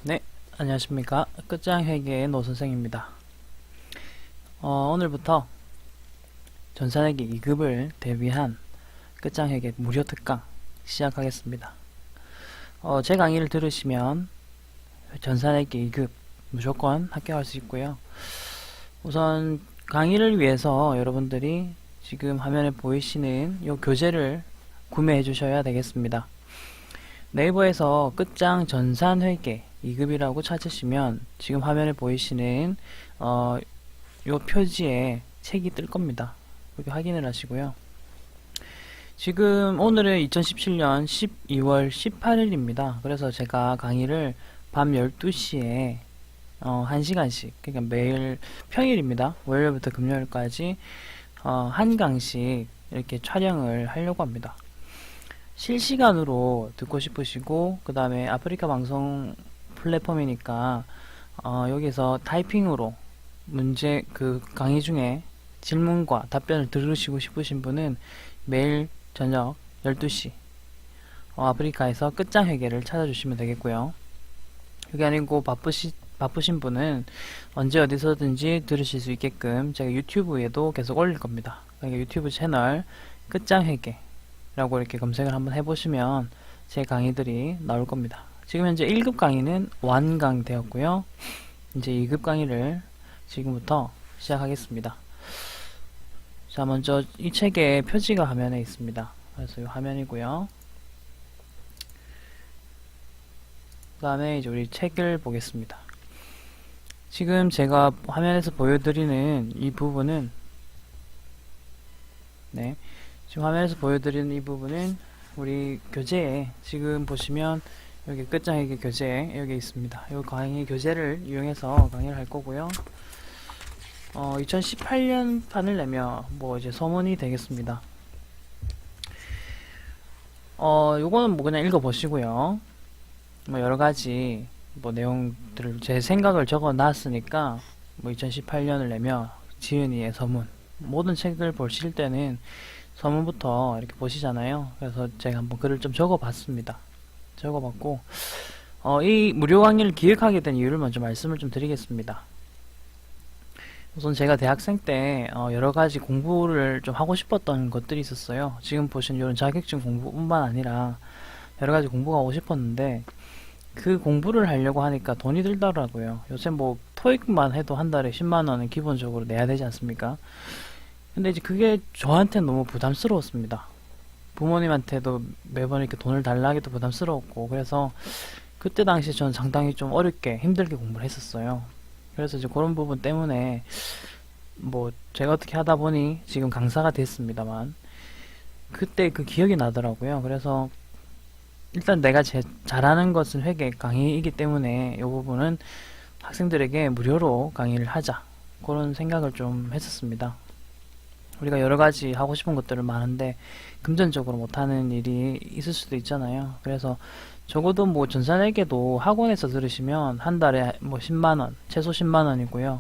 네, 안녕하십니까. 끝장회계의 노선생입니다. 오늘부터 전산회계 2급을 대비한 끝장회계 무료 특강 시작하겠습니다. 제 강의를 들으시면 전산회계 2급 무조건 합격할 수 있고요. 우선 강의를 위해서 여러분들이 지금 화면에 보이시는 이 교재를 구매해 주셔야 되겠습니다. 네이버에서 끝장 전산회계 2급이라고 찾으시면 지금 화면에 보이시는 요 표지에 책이 뜰 겁니다. 이렇게 확인을 하시고요. 지금 오늘은 2017년 12월 18일입니다. 그래서 제가 강의를 밤 12시에 1시간씩, 그러니까 매일 평일입니다. 월요일부터 금요일까지 한 강씩 이렇게 촬영을 하려고 합니다. 실시간으로 듣고 싶으시고 그 다음에 아프리카 방송 플랫폼이니까 여기서 타이핑으로 문제 그 강의 중에 질문과 답변을 들으시고 싶으신 분은 매일 저녁 12시 아프리카에서 끝장회계를 찾아주시면 되겠고요. 그게 아니고 바쁘신 분은 언제 어디서든지 들으실 수 있게끔 제가 유튜브에도 계속 올릴 겁니다. 그러니까 유튜브 채널 끝장회계 라고 이렇게 검색을 한번 해보시면 제 강의들이 나올 겁니다. 지금 현재 1급 강의는 완강되었고요. 이제 2급 강의를 지금부터 시작하겠습니다. 자, 먼저 이 책의 표지가 화면에 있습니다. 그래서 이 화면이고요. 그 다음에 이제 우리 책을 보겠습니다. 지금 제가 화면에서 보여드리는 이 부분은 지금 화면에서 보여드리는 이 부분은 우리 교재에 지금 보시면 여기 끝장회계 교재 여기 있습니다. 이 강의 교재를 이용해서 강의를 할 거고요. 2018년 판을 내며 뭐 이제 서문이 되겠습니다. 요거는 뭐 그냥 읽어 보시고요. 뭐 여러 가지 뭐 내용들을 제 생각을 적어 놨으니까 뭐 2018년을 내며 지은이의 서문 모든 책을 보실 때는 서문부터 이렇게 보시잖아요. 그래서 제가 한번 글을 좀 적어봤습니다. 적어봤고 이 무료 강의를 기획하게 된 이유를 먼저 말씀을 좀 드리겠습니다. 우선 제가 대학생 때 여러가지 공부를 좀 하고 싶었던 것들이 있었어요. 지금 보신 이런 자격증 공부뿐만 아니라 여러가지 공부가 하고 싶었는데 그 공부를 하려고 하니까 돈이 들더라고요. 요새 뭐 토익만 해도 한 달에 10만원은 기본적으로 내야 되지 않습니까? 근데 이제 그게 저한테는 너무 부담스러웠습니다. 부모님한테도 매번 이렇게 돈을 달라 하기도 부담스러웠고, 그래서 그때 당시에 저는 상당히 좀 어렵게 힘들게 공부를 했었어요. 그래서 이제 그런 부분 때문에 뭐 제가 어떻게 하다 보니 지금 강사가 됐습니다만 그때 그 기억이 나더라고요. 그래서 일단 내가 잘하는 것은 회계 강의이기 때문에 이 부분은 학생들에게 무료로 강의를 하자, 그런 생각을 좀 했었습니다. 우리가 여러가지 하고 싶은 것들은 많은데 금전적으로 못하는 일이 있을 수도 있잖아요. 그래서 적어도 뭐 전산회계도 학원에서 들으시면 한 달에 뭐 10만원, 최소 10만원이고요.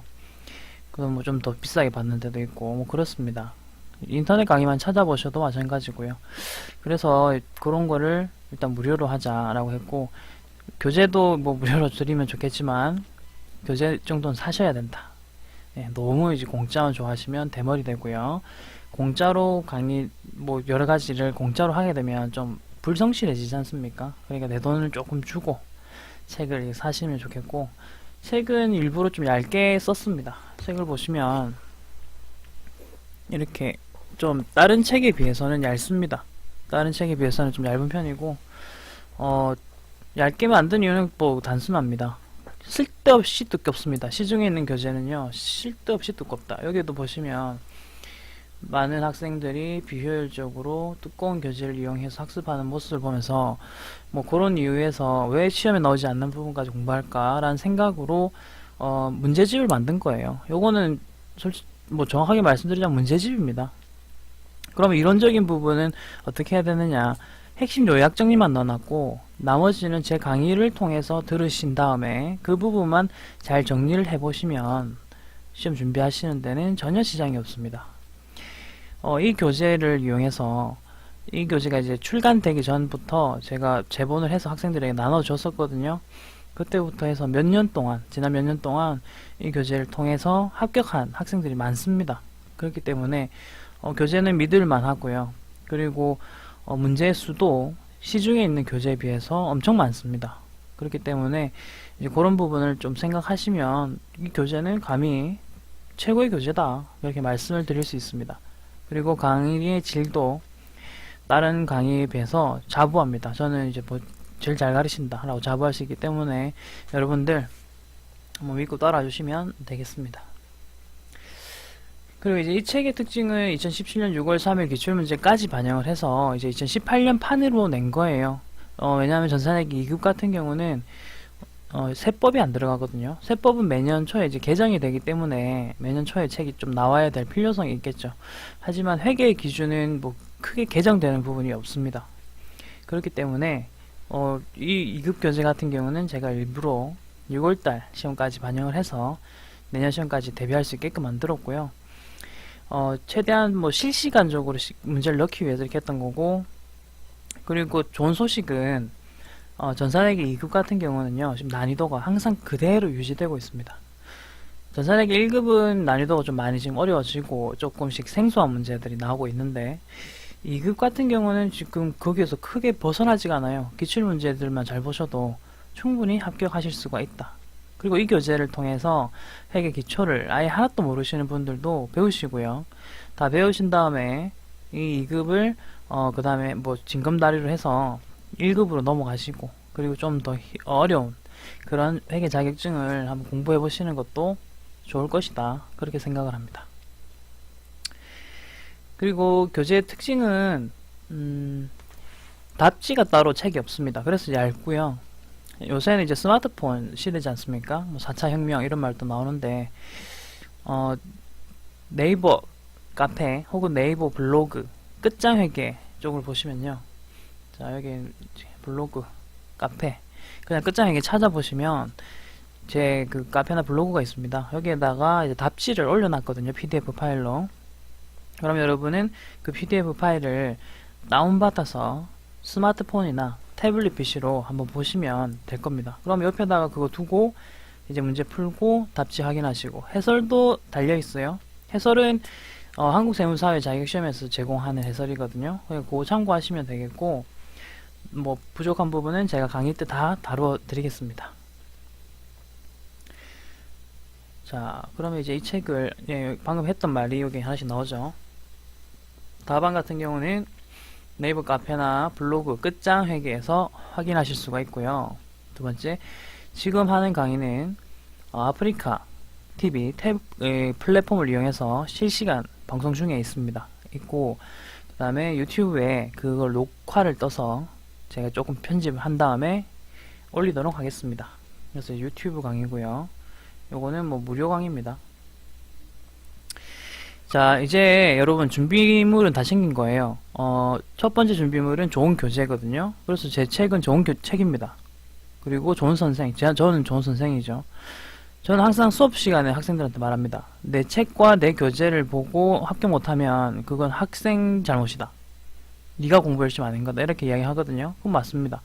그럼 뭐 좀 더 비싸게 받는 데도 있고 뭐 그렇습니다. 인터넷 강의만 찾아보셔도 마찬가지고요. 그래서 그런 거를 일단 무료로 하자라고 했고, 교재도 뭐 무료로 드리면 좋겠지만 교재 정도는 사셔야 된다. 너무 이제 공짜만 좋아하시면 대머리 되고요. 공짜로 강의 뭐 여러 가지를 공짜로 하게 되면 좀 불성실해지지 않습니까? 그러니까 내 돈을 조금 주고 책을 사시면 좋겠고, 책은 일부러 좀 얇게 썼습니다. 책을 보시면 이렇게 좀 다른 책에 비해서는 얇습니다. 다른 책에 비해서는 좀 얇은 편이고, 얇게 만든 이유는 뭐 단순합니다. 쓸데없이 두껍습니다. 시중에 있는 교재는요, 쓸데없이 두껍다. 여기도 보시면 많은 학생들이 비효율적으로 두꺼운 교재를 이용해서 학습하는 모습을 보면서 뭐 그런 이유에서 왜 시험에 나오지 않는 부분까지 공부할까 라는 생각으로 문제집을 만든 거예요. 요거는 솔직히 뭐 정확하게 말씀드리자면 문제집입니다. 그러면 이론적인 부분은 어떻게 해야 되느냐, 핵심 요약 정리만 넣어놨고 나머지는 제 강의를 통해서 들으신 다음에 그 부분만 잘 정리를 해보시면 시험 준비하시는 데는 전혀 지장이 없습니다. 이 교재를 이용해서, 이 교재가 이제 출간되기 전부터 제가 제본을 해서 학생들에게 나눠줬었거든요. 그때부터 해서 몇 년 동안, 지난 몇 년 동안 이 교재를 통해서 합격한 학생들이 많습니다. 그렇기 때문에 교재는 믿을 만하고요. 그리고 문제 수도 시중에 있는 교재에 비해서 엄청 많습니다. 그렇기 때문에 이제 그런 부분을 좀 생각하시면 이 교재는 감히 최고의 교재다, 이렇게 말씀을 드릴 수 있습니다. 그리고 강의의 질도 다른 강의에 비해서 자부합니다. 저는 이제 뭐 제일 잘 가르친다 라고 자부할 수 있기 때문에 여러분들 한번 믿고 따라주시면 되겠습니다. 그리고 이제 이 책의 특징은 2017년 6월 3일 기출문제까지 반영을 해서 이제 2018년 판으로 낸 거예요. 왜냐하면 전산회계 2급 같은 경우는 세법이 안 들어가거든요. 세법은 매년 초에 이제 개정이 되기 때문에 매년 초에 책이 좀 나와야 될 필요성이 있겠죠. 하지만 회계의 기준은 뭐 크게 개정되는 부분이 없습니다. 그렇기 때문에 이 2급 교재 같은 경우는 제가 일부러 6월달 시험까지 반영을 해서 내년 시험까지 대비할 수 있게끔 만들었고요. 최대한 뭐 실시간적으로 문제를 넣기 위해서 이렇게 했던 거고, 그리고 좋은 소식은 전산회계 2급 같은 경우는요, 지금 난이도가 항상 그대로 유지되고 있습니다. 전산회계 1급은 난이도가 좀 많이 지금 어려워지고 조금씩 생소한 문제들이 나오고 있는데, 2급 같은 경우는 지금 거기에서 크게 벗어나지가 않아요. 기출문제들만 잘 보셔도 충분히 합격하실 수가 있다. 그리고 이 교재를 통해서 회계 기초를 아예 하나도 모르시는 분들도 배우시고요. 다 배우신 다음에 이 2급을 그 다음에 뭐 징검다리로 해서 1급으로 넘어가시고, 그리고 좀 더 어려운 그런 회계 자격증을 한번 공부해 보시는 것도 좋을 것이다, 그렇게 생각을 합니다. 그리고 교재의 특징은 답지가 따로 책이 없습니다. 그래서 얇고요. 요새는 이제 스마트폰 시대지 않습니까? 뭐 4차 혁명 이런 말도 나오는데, 네이버 카페 혹은 네이버 블로그 끝장 회계 쪽을 보시면요. 자, 여기 블로그 카페 그냥 끝장 회계 찾아보시면 제 그 카페나 블로그가 있습니다. 여기에다가 이제 답지를 올려놨거든요. PDF 파일로. 그럼 여러분은 그 PDF 파일을 다운받아서 스마트폰이나 태블릿 PC로 한번 보시면 될 겁니다. 그럼 옆에다가 그거 두고 이제 문제 풀고 답지 확인하시고, 해설도 달려 있어요. 해설은 한국세무사회 자격시험에서 제공하는 해설이거든요. 그거 참고하시면 되겠고, 뭐 부족한 부분은 제가 강의 때 다 다루어 드리겠습니다. 자, 그러면 이제 이 책을, 방금 했던 말이 여기 하나씩 나오죠. 답안 같은 경우는 네이버 카페나 블로그 끝장 회계에서 확인하실 수가 있고요. 두 번째, 지금 하는 강의는 아프리카 TV 플랫폼을 이용해서 실시간 방송 중에 있고, 그 다음에 유튜브에 그걸 녹화를 떠서 제가 조금 편집을 한 다음에 올리도록 하겠습니다. 그래서 유튜브 강의고요. 요거는 뭐 무료 강의입니다. 자, 이제 여러분 준비물은 다 챙긴 거예요. 첫 번째 준비물은 좋은 교재거든요. 그래서 제 책은 좋은 책입니다. 그리고 좋은 선생, 저는 좋은 선생이죠. 저는 항상 수업 시간에 학생들한테 말합니다. 내 책과 내 교재를 보고 합격 못하면 그건 학생 잘못이다. 네가 공부 열심히 안 한 거다, 이렇게 이야기 하거든요. 그건 맞습니다.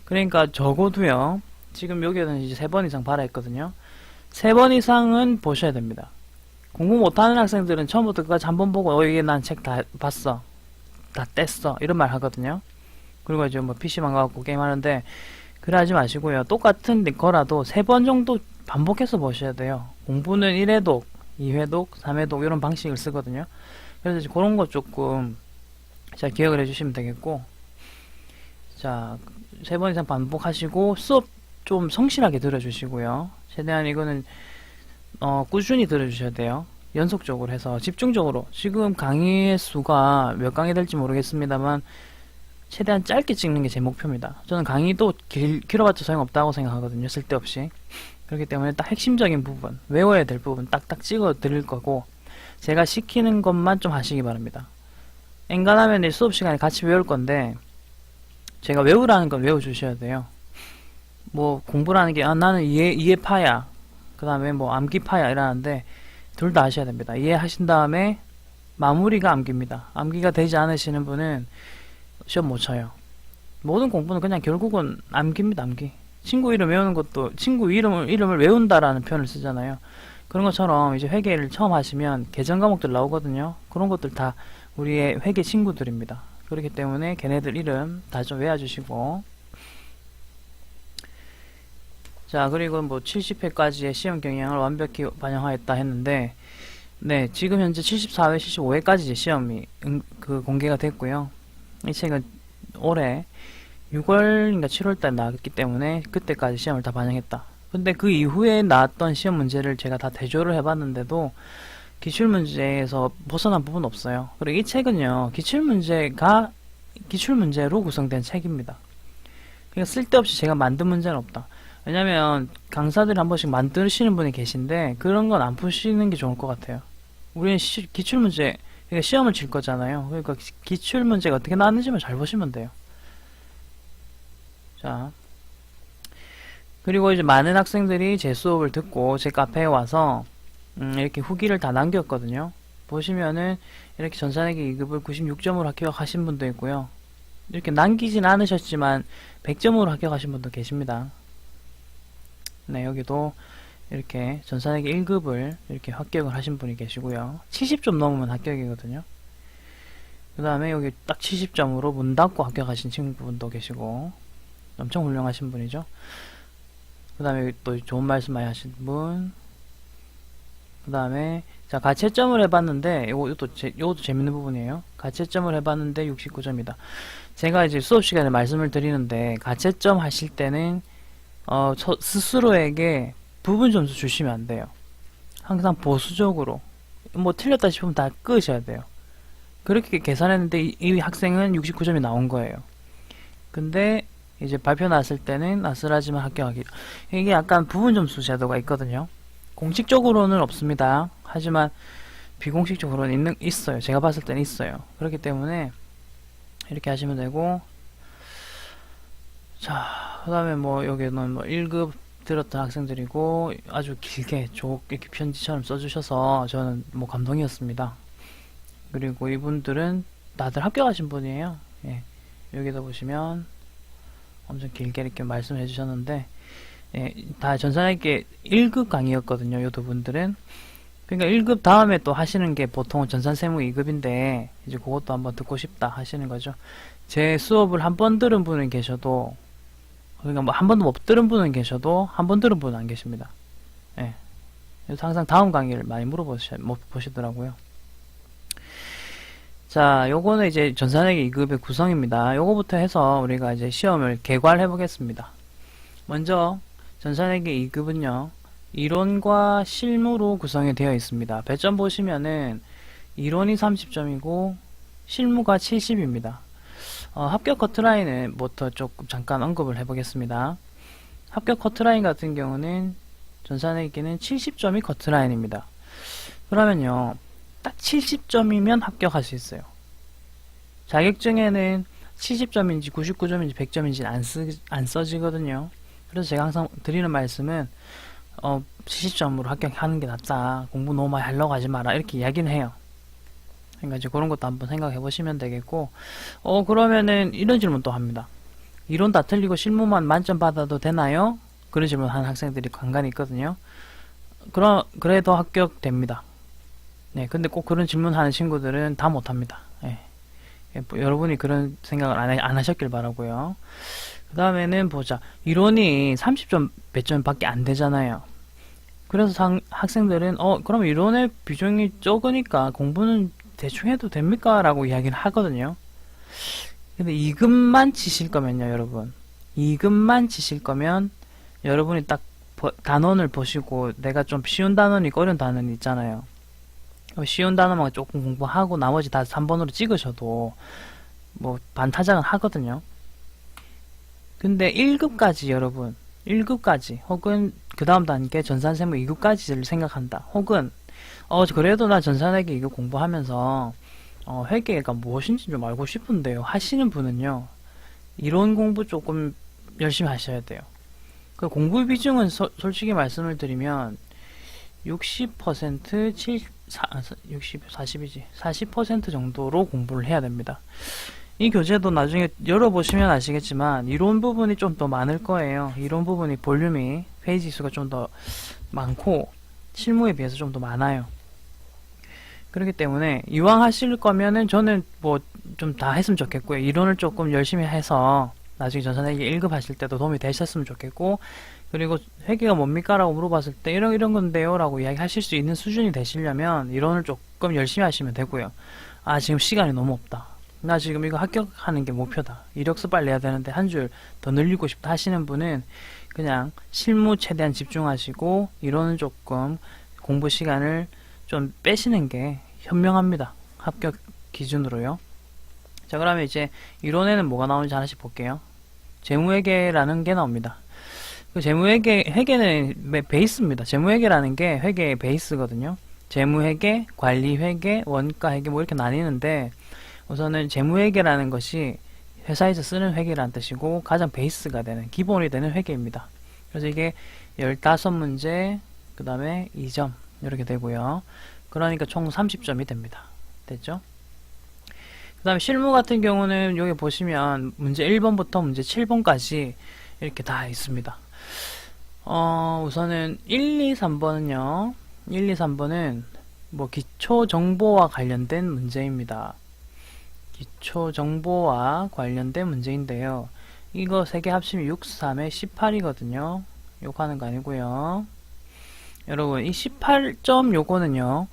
그러니까 적어도요, 지금 여기에는 이제 3번 이상 봐라 했거든요. 3번 이상은 보셔야 됩니다. 공부 못하는 학생들은 처음부터 끝까지 한번 보고 이게 난 책 다 봤어, 다 뗐어, 이런 말 하거든요. 그리고 이제 뭐 PC방 가고 게임하는데 그래 하지 마시고요. 똑같은 거라도 3번 정도 반복해서 보셔야 돼요. 공부는 1회독, 2회독, 3회독 이런 방식을 쓰거든요. 그래서 이제 그런 거 조금 잘 기억을 해주시면 되겠고, 자, 3번 이상 반복하시고 수업 좀 성실하게 들어주시고요. 최대한 이거는 꾸준히 들어주셔야 돼요. 연속적으로 해서 집중적으로. 지금 강의의 수가 몇 강의 될지 모르겠습니다만 최대한 짧게 찍는 게 제 목표입니다. 저는 강의도 길어봤자 소용없다고 생각하거든요. 쓸데없이. 그렇기 때문에 딱 핵심적인 부분, 외워야 될 부분 딱딱 찍어 드릴 거고, 제가 시키는 것만 좀 하시기 바랍니다. 엔간하면 수업 시간에 같이 외울 건데 제가 외우라는 건 외워주셔야 돼요. 뭐 공부라는 게 나는 이해파야, 그 다음에 뭐 암기파야 이러는데 둘 다 하셔야 됩니다. 이해하신 다음에 마무리가 암기입니다. 암기가 되지 않으시는 분은 시험 못 쳐요. 모든 공부는 그냥 결국은 암기입니다. 암기. 친구 이름 외우는 것도 친구 이름을 외운다라는 표현을 쓰잖아요. 그런 것처럼 이제 회계를 처음 하시면 계정 과목들 나오거든요. 그런 것들 다 우리의 회계 친구들입니다. 그렇기 때문에 걔네들 이름 다 좀 외워주시고, 자, 그리고 뭐 70회까지의 시험 경향을 완벽히 반영하였다 했는데, 네, 지금 현재 74회, 75회까지 이제 시험이 공개가 됐고요. 이 책은 올해 6월인가 7월달 나왔기 때문에 그때까지 시험을 다 반영했다. 근데 그 이후에 나왔던 시험 문제를 제가 다 대조를 해봤는데도 기출문제에서 벗어난 부분 없어요. 그리고 이 책은요, 기출문제로 구성된 책입니다. 그러니까 쓸데없이 제가 만든 문제는 없다. 왜냐면 강사들이 한 번씩 만드시는 분이 계신데 그런 건 안 푸시는 게 좋을 것 같아요. 우리는 기출문제, 그러니까 시험을 칠 거잖아요. 그러니까 기출문제가 어떻게 나왔는지만 잘 보시면 돼요. 자, 그리고 이제 많은 학생들이 제 수업을 듣고 제 카페에 와서 이렇게 후기를 다 남겼거든요. 보시면은 이렇게 전산회계 2급을 96점으로 합격하신 분도 있고요. 이렇게 남기진 않으셨지만 100점으로 합격하신 분도 계십니다. 네, 여기도 이렇게 전산회계 1급을 이렇게 합격을 하신 분이 계시고요. 70점 넘으면 합격이거든요. 그 다음에 여기 딱 70점으로 문 닫고 합격하신 친구분도 계시고, 엄청 훌륭하신 분이죠. 그 다음에 또 좋은 말씀 많이 하신 분. 그 다음에 자, 가채점을 해봤는데 요것도 재밌는 부분이에요. 가채점을 해봤는데 69점이다. 제가 이제 수업 시간에 말씀을 드리는데 가채점 하실 때는 스스로에게 부분 점수 주시면 안 돼요. 항상 보수적으로 뭐 틀렸다 싶으면 다 끄셔야 돼요. 그렇게 계산했는데 이 학생은 69점이 나온 거예요. 근데 이제 발표 났을 때는 아슬하지만 합격하기, 이게 약간 부분 점수 제도가 있거든요. 공식적으로는 없습니다. 하지만 비공식적으로는 있어요. 제가 봤을 때는 있어요. 그렇기 때문에 이렇게 하시면 되고, 자, 그 다음에 뭐 여기는 뭐 1급 들었던 학생들이고 아주 길게 쭉 이렇게 편지처럼 써주셔서 저는 뭐 감동이었습니다. 그리고 이분들은 다들 합격하신 분이에요. 예, 여기다 보시면 엄청 길게 이렇게 말씀을 해주셨는데, 예, 다 전산회계 1급 강의였거든요. 요 두 분들은. 그러니까 1급 다음에 또 하시는 게 보통은 전산세무 2급인데 이제 그것도 한번 듣고 싶다 하시는 거죠. 제 수업을 한 번 들은 분은 계셔도, 그러니까 뭐 한 번도 못 들은 분은 계셔도 한 번 들은 분은 안 계십니다. 예. 그래서 항상 다음 강의를 많이 물어보시더라고요. 자, 요거는 이제 전산회계 2급의 구성입니다. 요거부터 해서 우리가 이제 시험을 개괄해 보겠습니다. 먼저 전산회계 2급은요, 이론과 실무로 구성이 되어 있습니다. 배점 보시면은 이론이 30점이고 실무가 70입니다. 합격 커트라인부터 조금 잠깐 언급을 해보겠습니다. 합격 커트라인 같은 경우는 전산회계는 70점이 커트라인입니다. 그러면요, 딱 70점이면 합격할 수 있어요. 자격증에는 70점인지 99점인지 100점인지 안 써지거든요. 그래서 제가 항상 드리는 말씀은 70점으로 합격하는 게 낫다. 공부 너무 많이 하려고 하지 마라. 이렇게 이야기는 해요. 그러니까 이제 그런 것도 한번 생각해 보시면 되겠고, 그러면은 이런 질문도 합니다. 이론 다 틀리고 실무만 만점 받아도 되나요? 그런 질문 하는 학생들이 간간히 있거든요. 그래도 합격됩니다. 네, 근데 꼭 그런 질문하는 친구들은 다 못합니다. 예. 여러분이 그런 생각을 안 하셨길 바라고요. 그 다음에는 보자. 이론이 30점 몇 점 밖에 안 되잖아요. 그래서 학생들은 그럼 이론의 비중이 적으니까 공부는 대충 해도 됩니까? 라고 이야기를 하거든요. 근데 2급만 치실 거면요, 여러분. 2급만 치실 거면 여러분이 딱 단원을 보시고 내가 좀 쉬운 단원이 있고 어려운 단원이 있잖아요. 쉬운 단어만 조금 공부하고 나머지 다 3번으로 찍으셔도 뭐 반타작은 하거든요. 근데 1급까지 여러분, 1급까지 혹은 그 다음 단계 전산세무 2급까지를 생각한다. 혹은 그래도 나 전산회계 2급 공부하면서 회계가 무엇인지 좀 알고 싶은데요 하시는 분은요, 이론 공부 조금 열심히 하셔야 돼요. 그 공부 비중은 솔직히 말씀을 드리면 60%, 40이지. 40% 정도로 공부를 해야 됩니다. 이 교재도 나중에 열어보시면 아시겠지만 이론 부분이 좀 더 많을 거예요. 이론 부분이 볼륨이 페이지 수가 좀 더 많고 실무에 비해서 좀 더 많아요. 그렇기 때문에 이왕 하실 거면은 저는 뭐 좀 다 했으면 좋겠고요. 이론을 조금 열심히 해서 나중에 전산회계 1급 하실 때도 도움이 되셨으면 좋겠고, 그리고 회계가 뭡니까? 라고 물어봤을 때 이런 건데요 라고 이야기 하실 수 있는 수준이 되시려면 이론을 조금 열심히 하시면 되고요. 아, 지금 시간이 너무 없다. 나 지금 이거 합격하는 게 목표다. 이력서 빨리 내야 되는데 한 줄 더 늘리고 싶다 하시는 분은 그냥 실무 최대한 집중하시고 이론은 조금 공부 시간을 좀 빼시는 게 현명합니다. 합격 기준으로요. 자, 그러면 이제 이론에는 뭐가 나오는지 하나씩 볼게요. 재무회계라는 게 나옵니다. 그 회계는 베이스입니다. 재무회계라는 게 회계의 베이스거든요. 재무회계, 관리회계, 원가회계 뭐 이렇게 나뉘는데 우선은 재무회계라는 것이 회사에서 쓰는 회계라는 뜻이고 가장 베이스가 되는, 기본이 되는 회계입니다. 그래서 이게 15문제, 그 다음에 2점 이렇게 되고요. 그러니까 총 30점이 됩니다. 됐죠? 그 다음에 실무 같은 경우는 여기 보시면 문제 1번부터 문제 7번까지 이렇게 다 있습니다. 우선은 1, 2, 3번은요. 1, 2, 3번은 뭐 기초 정보와 관련된 문제입니다. 기초 정보와 관련된 문제인데요. 이거 3개 합치면 6, 3에 18이거든요. 요거 하는 거 아니고요. 여러분, 이 18점 요거는요.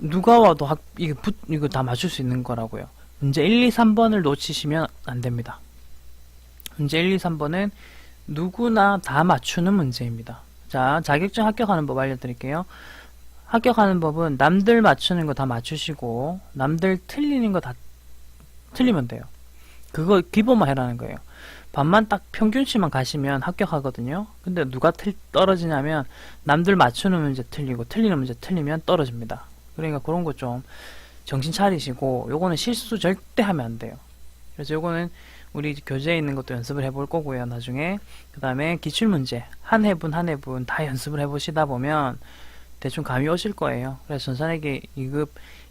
누가 와도 이거 다 맞출 수 있는 거라고요. 문제 1, 2, 3번을 놓치시면 안 됩니다. 문제 1, 2, 3번은 누구나 다 맞추는 문제입니다. 자, 자격증 합격하는 법 알려드릴게요. 합격하는 법은 남들 맞추는 거 다 맞추시고 남들 틀리는 거 다 틀리면 돼요. 그거 기본만 해라는 거예요. 반만 딱 평균치만 가시면 합격하거든요. 근데 누가 떨어지냐면 남들 맞추는 문제 틀리고 틀리는 문제 틀리면 떨어집니다. 그러니까 그런 거 좀 정신 차리시고, 요거는 실수 절대 하면 안 돼요. 그래서 요거는 우리 교재에 있는 것도 연습을 해볼 거고요, 나중에. 그 다음에 기출문제 한 해분 한 해분 다 연습을 해보시다 보면 대충 감이 오실 거예요. 그래서 전산회계 2급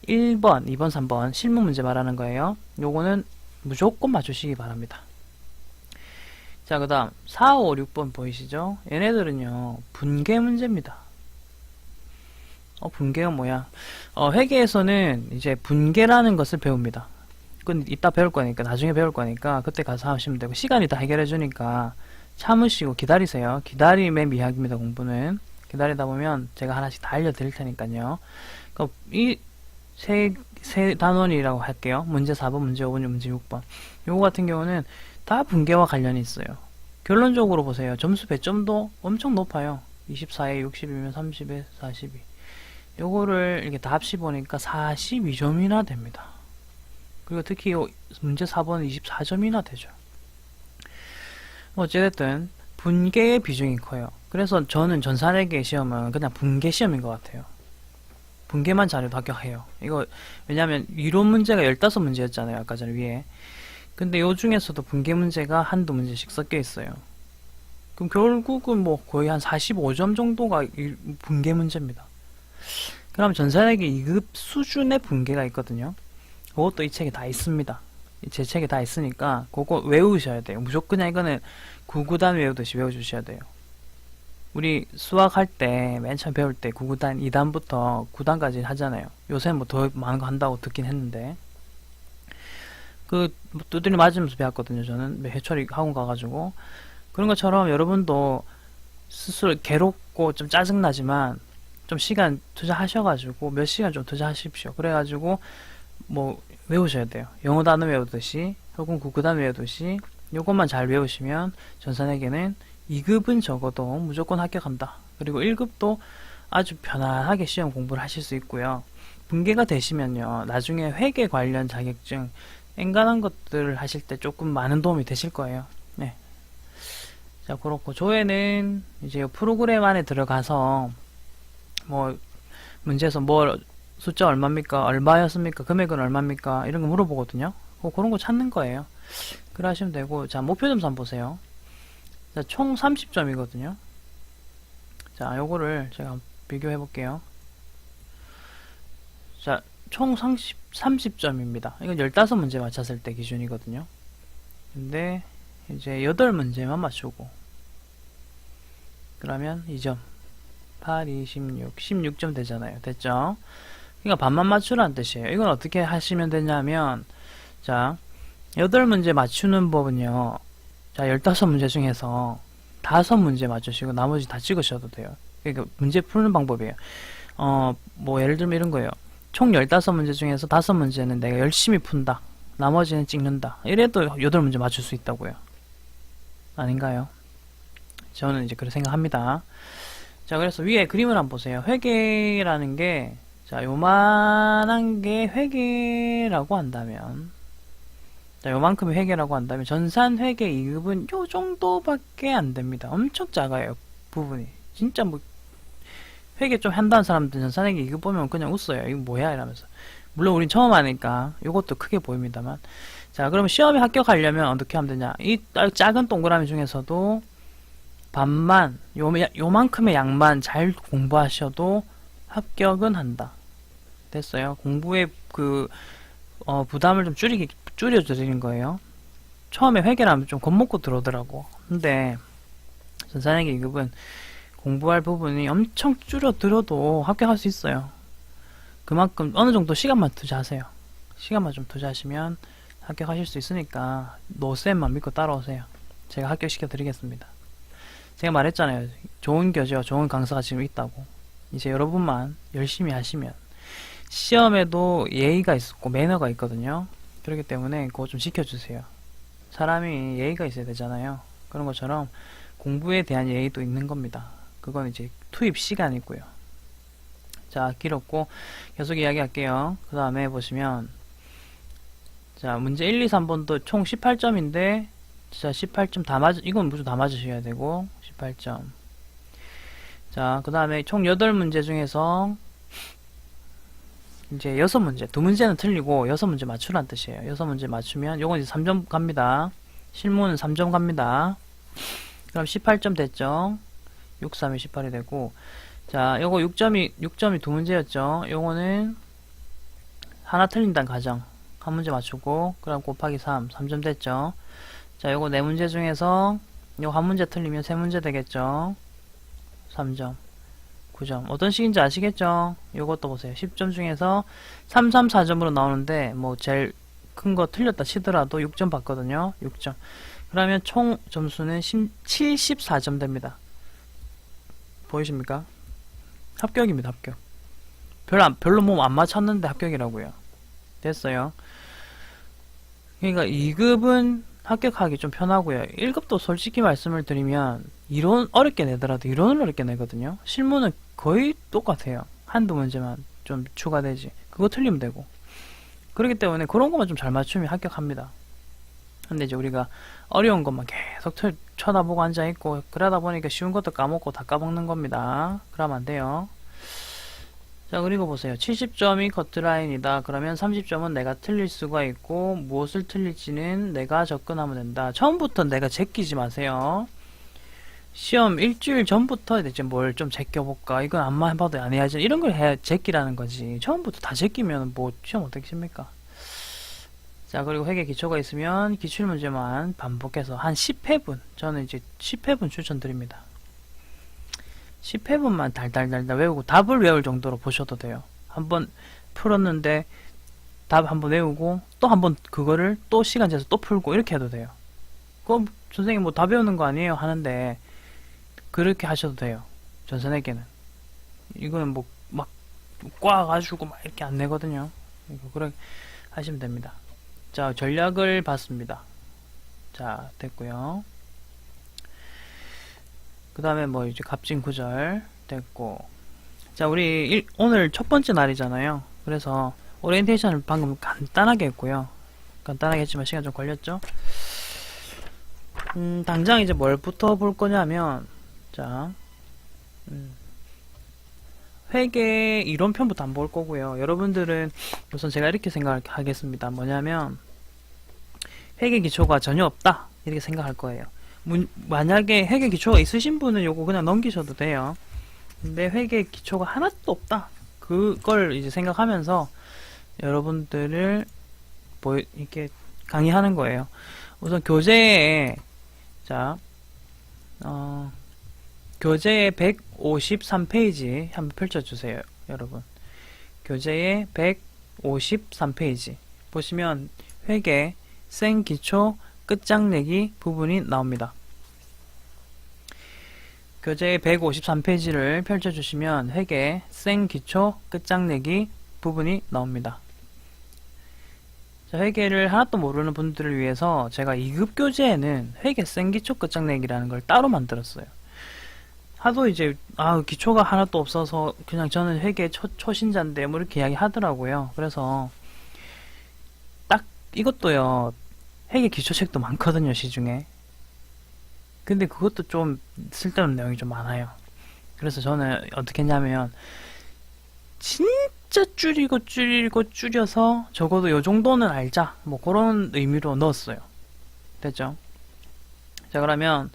1번, 2번, 3번 실무 문제 말하는 거예요. 요거는 무조건 맞추시기 바랍니다. 자, 그 다음 4, 5, 6번 보이시죠? 얘네들은요 분계 문제입니다. 분계가 뭐야? 회계에서는 이제 분계라는 것을 배웁니다. 그건 이따 배울 거니까, 나중에 배울 거니까 그때 가서 하시면 되고, 시간이 다 해결해 주니까 참으시고 기다리세요. 기다림의 미학입니다. 공부는 기다리다 보면 제가 하나씩 다 알려드릴 테니까요. 이 세 단원이라고 할게요. 문제 4번, 문제 5번, 문제 6번. 요거 같은 경우는 다 분계와 관련이 있어요. 결론적으로 보세요. 점수 배점도 엄청 높아요. 24에 60이면 30에 42. 요거를 이렇게 다 합치보니까 42점이나 됩니다. 그리고 특히 문제 4번은 24점이나 되죠. 어찌됐든 분계의 비중이 커요. 그래서 저는 전산회계 시험은 그냥 분계 시험인 것 같아요. 분계만 잘해도 합격해요. 이거 왜냐면 이론 문제가 15문제였잖아요. 아까 전에 위에. 근데 요 중에서도 분계 문제가 한두 문제씩 섞여 있어요. 그럼 결국은 뭐 거의 한 45점 정도가 분계 문제입니다. 그럼 전산회계 2급 수준의 분계가 있거든요. 그것도 이 책에 다 있습니다. 제 책에 다 있으니까 그거 외우셔야 돼요. 무조건 그냥 이거는 구구단 외우듯이 외워주셔야 돼요. 우리 수학할 때 맨 처음 배울 때 9구단 2단부터 9단까지 하잖아요. 요새는 뭐 더 많은 거 한다고 듣긴 했는데 그 두드려 맞으면서 배웠거든요. 저는 해초리 학원 가가지고. 그런 것처럼 여러분도 스스로 괴롭고 좀 짜증나지만 좀 시간 투자하셔가지고 몇 시간 좀 투자하십시오. 그래가지고 뭐 외우셔야 돼요. 영어 단어 외우듯이 혹은 구구단 외우듯이 요것만 잘 외우시면 전산회계는 2급은 적어도 무조건 합격한다. 그리고 1급도 아주 편안하게 시험 공부를 하실 수 있고요. 분계가 되시면요, 나중에 회계 관련 자격증 엔간한 것들을 하실 때 조금 많은 도움이 되실 거예요. 네. 자, 그렇고 조회는 이제 프로그램 안에 들어가서 뭐 문제에서 뭐 숫자 얼마입니까? 얼마였습니까? 금액은 얼마입니까? 이런 거 물어보거든요. 그런 거 찾는 거예요. 그래 하시면 되고, 자, 목표 점수 한번 보세요. 자, 총 30점이거든요. 자, 요거를 제가 비교해 볼게요. 자, 총 30점입니다. 이건 15문제 맞췄을 때 기준이거든요. 근데 이제 8문제만 맞추고 그러면 2점 8, 2, 16 16점 되잖아요. 됐죠? 그러니까 반만 맞추라는 뜻이에요. 이건 어떻게 하시면 되냐면 자 8문제 맞추는 법은요. 자 15문제 중에서 5문제 맞추시고 나머지 다 찍으셔도 돼요. 그러니까 문제 푸는 방법이에요. 뭐 예를 들면 이런 거예요. 총 15문제 중에서 5문제는 내가 열심히 푼다. 나머지는 찍는다. 이래도 8문제 맞출 수 있다고요. 아닌가요? 저는 이제 그렇게 생각합니다. 자, 그래서 위에 그림을 한번 보세요. 회계라는 게, 자, 요만한 게 회계라고 한다면, 자, 요만큼이 회계라고 한다면, 전산 회계 2급은 요 정도밖에 안 됩니다. 엄청 작아요, 부분이. 진짜 뭐, 회계 좀 한다는 사람들 전산 회계 2급 보면 그냥 웃어요. 이거 뭐야? 이러면서. 물론 우린 처음 하니까, 요것도 크게 보입니다만. 자, 그러면 시험에 합격하려면 어떻게 하면 되냐? 이 작은 동그라미 중에서도 반만, 요만큼의 양만 잘 공부하셔도 합격은 한다. 됐어요? 공부의 부담을 좀 줄여드리는 거예요. 처음에 회계라면 좀 겁먹고 들어오더라고. 근데, 전산회계 2급은 공부할 부분이 엄청 줄어들어도 합격할 수 있어요. 그만큼 어느 정도 시간만 투자하세요. 시간만 좀 투자하시면 합격하실 수 있으니까 노쌤만 믿고 따라오세요. 제가 합격시켜 드리겠습니다. 제가 말했잖아요. 좋은 교재와 좋은 강사가 지금 있다고. 이제 여러분만 열심히 하시면 시험에도 예의가 있고 매너가 있거든요. 그렇기 때문에 그거 좀 지켜주세요. 사람이 예의가 있어야 되잖아요. 그런 것처럼 공부에 대한 예의도 있는 겁니다. 그건 이제 투입 시간이고요. 자, 길었고 계속 이야기할게요. 그 다음에 보시면 자, 문제 1, 2, 3번도 총 18점인데 자, 18점 이건 무조건 다 맞으셔야 되고 18점. 자, 그 다음에 총 8문제 중에서 이제 6문제, 2문제는 틀리고 6문제 맞추란 뜻이에요. 6문제 맞추면 요건 이제 3점 갑니다. 실무는 3점 갑니다. 그럼 18점 됐죠? 6, 3이 18이 되고 자, 요거 6점이 2문제였죠? 요거는 하나 틀린다는 가정. 한 문제 맞추고 그럼 곱하기 3점 됐죠? 자, 요거 4문제 중에서 요거 한 문제 틀리면 3문제 되겠죠? 3점 9점 어떤 식인지 아시겠죠? 요것도 보세요. 10점 중에서 3, 3, 4점으로 나오는데 뭐 제일 큰 거 틀렸다 치더라도 6점 받거든요. 6점 그러면 총 점수는 74점 됩니다. 보이십니까? 합격입니다. 합격. 별로 뭐 안 맞췄는데 합격이라고요. 됐어요. 그러니까 2급은 합격하기 좀 편하고요. 1급도 솔직히 말씀을 드리면 이론 어렵게 내더라도 이론을 어렵게 내거든요. 실무는 거의 똑같아요. 한두 문제만 좀 추가되지. 그거 틀리면 되고. 그렇기 때문에 그런 것만 좀 잘 맞추면 합격합니다. 근데 이제 우리가 어려운 것만 계속 쳐다보고 앉아있고 그러다 보니까 쉬운 것도 까먹고 다 까먹는 겁니다. 그러면 안 돼요. 자, 그리고 보세요. 70점이 커트라인이다. 그러면 30점은 내가 틀릴 수가 있고 무엇을 틀릴지는 내가 접근하면 된다. 처음부터 내가 제끼지 마세요. 시험 일주일 전부터 이제 뭘 좀 제껴볼까. 이건 안만 해봐도 안 해야지. 이런 걸 해야 제끼라는 거지. 처음부터 다 제끼면 뭐 시험 어떻게 칩니까? 자, 그리고 회계 기초가 있으면 기출문제만 반복해서 한 10회분. 저는 이제 10회분 추천드립니다. 10회분만 달달달달 외우고 답을 외울 정도로 보셔도 돼요. 한번 풀었는데 답 한번 외우고 또 한번 그거를 또 시간 재서 또 풀고 이렇게 해도 돼요. 그럼 선생님 뭐 다 배우는 거 아니에요? 하는데 그렇게 하셔도 돼요. 전산회계는. 이거는 뭐 막 꽈가지고 막 이렇게 안 내거든요. 그렇게 하시면 됩니다. 자, 전략을 봤습니다. 자, 됐고요. 그 다음에 뭐 이제 값진 구절 됐고 자, 우리 오늘 첫 번째 날이잖아요. 그래서 오리엔테이션을 방금 간단하게 했고요. 간단하게 했지만 시간 좀 걸렸죠. 당장 이제 뭘부터 볼 거냐면 자, 회계 이론편부터 안 볼 거고요. 여러분들은 우선 제가 이렇게 생각하겠습니다. 뭐냐면 회계 기초가 전혀 없다 이렇게 생각할 거예요. 만약에 회계 기초가 있으신 분은 요거 그냥 넘기셔도 돼요. 근데 회계 기초가 하나도 없다. 그걸 이제 생각하면서 여러분들을 이렇게 강의하는 거예요. 우선 교재에, 자, 교재의 153페이지 한번 펼쳐주세요, 여러분. 교재의 153페이지 보시면 회계, 생기초, 끝장내기 부분이 나옵니다. 교재의 153페이지를 펼쳐주시면 회계, 생기초, 끝장내기 부분이 나옵니다. 자, 회계를 하나도 모르는 분들을 위해서 제가 2급 교재에는 회계, 생기초, 끝장내기라는 걸 따로 만들었어요. 하도 이제 기초가 하나도 없어서 그냥 저는 회계 초신자인데 뭐 이렇게 이야기 하더라고요. 그래서 딱 이것도요, 회계 기초책도 많거든요, 시중에. 근데 그것도 좀 쓸데없는 내용이 좀 많아요. 그래서 저는 어떻게 했냐면 진짜 줄여서 적어도 요 정도는 알자, 뭐 그런 의미로 넣었어요. 됐죠? 자, 그러면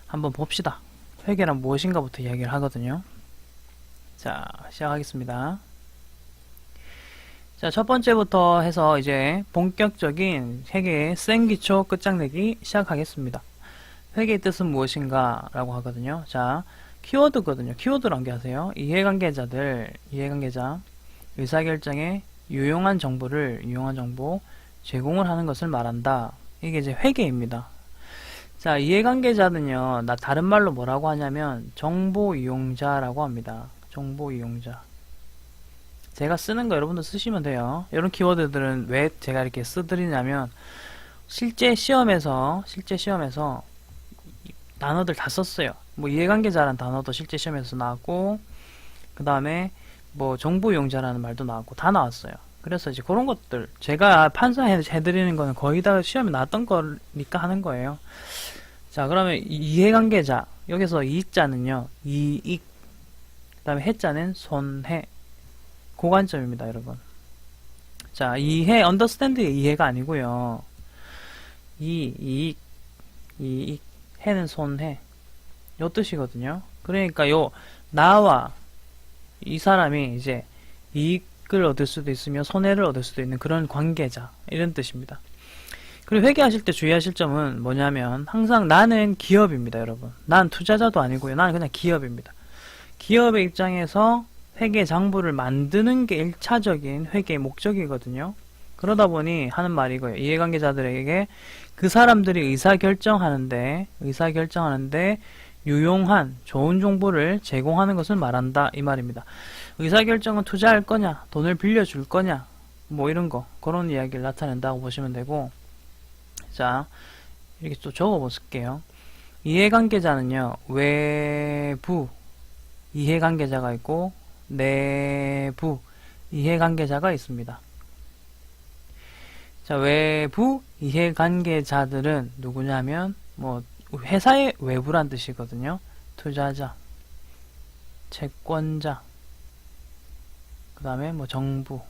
한번 봅시다. 회계란 무엇인가부터 이야기를 하거든요. 자, 시작하겠습니다. 자, 첫 번째부터 해서 이제 본격적인 회계의 생기초 끝장내기 시작하겠습니다. 회계의 뜻은 무엇인가 라고 하거든요. 자, 키워드거든요. 키워드로 암기하세요. 이해관계자, 의사결정에 유용한 정보 제공을 하는 것을 말한다. 이게 이제 회계입니다. 자, 이해관계자는요, 다른 말로 뭐라고 하냐면 정보 이용자라고 합니다. 정보 이용자. 제가 쓰는 거 여러분도 쓰시면 돼요. 이런 키워드들은 왜 제가 이렇게 쓰드리냐면 실제 시험에서 단어들 다 썼어요. 뭐 이해관계자라는 단어도 실제 시험에서 나왔고, 그 다음에 뭐 정보 이용자라는 말도 나왔고, 다 나왔어요. 그래서 이제 그런 것들 제가 판사해드리는 거는 거의 다 시험에 나왔던 거니까 하는 거예요. 자, 그러면 이해관계자, 여기서 이자는요, 이익, 그 다음에 해자는 손해, 고관점입니다, 여러분. 자, 이해, understand의 이해가 아니고요, 이익, 해는 손해, 요 뜻이거든요. 그러니까 나와 이 사람이 이제 이익을 얻을 수도 있으며 손해를 얻을 수도 있는 그런 관계자, 이런 뜻입니다. 그리고 회계하실 때 주의하실 점은 뭐냐면 항상 나는 기업입니다, 여러분. 난 투자자도 아니고요. 나는 그냥 기업입니다. 기업의 입장에서 회계 장부를 만드는 게 1차적인 회계의 목적이거든요. 그러다 보니 하는 말이고요. 이해관계자들에게 그 사람들이 의사결정하는데 유용한 좋은 정보를 제공하는 것을 말한다, 이 말입니다. 의사결정은 투자할 거냐, 돈을 빌려줄 거냐, 뭐 이런 거, 그런 이야기를 나타낸다고 보시면 되고, 자, 이렇게 또 적어볼게요. 이해관계자는요, 외부 이해관계자가 있고 내부 이해관계자가 있습니다. 자, 외부 이해관계자들은 누구냐면 뭐 회사의 외부란 뜻이거든요. 투자자, 채권자, 그 다음에 뭐 정부,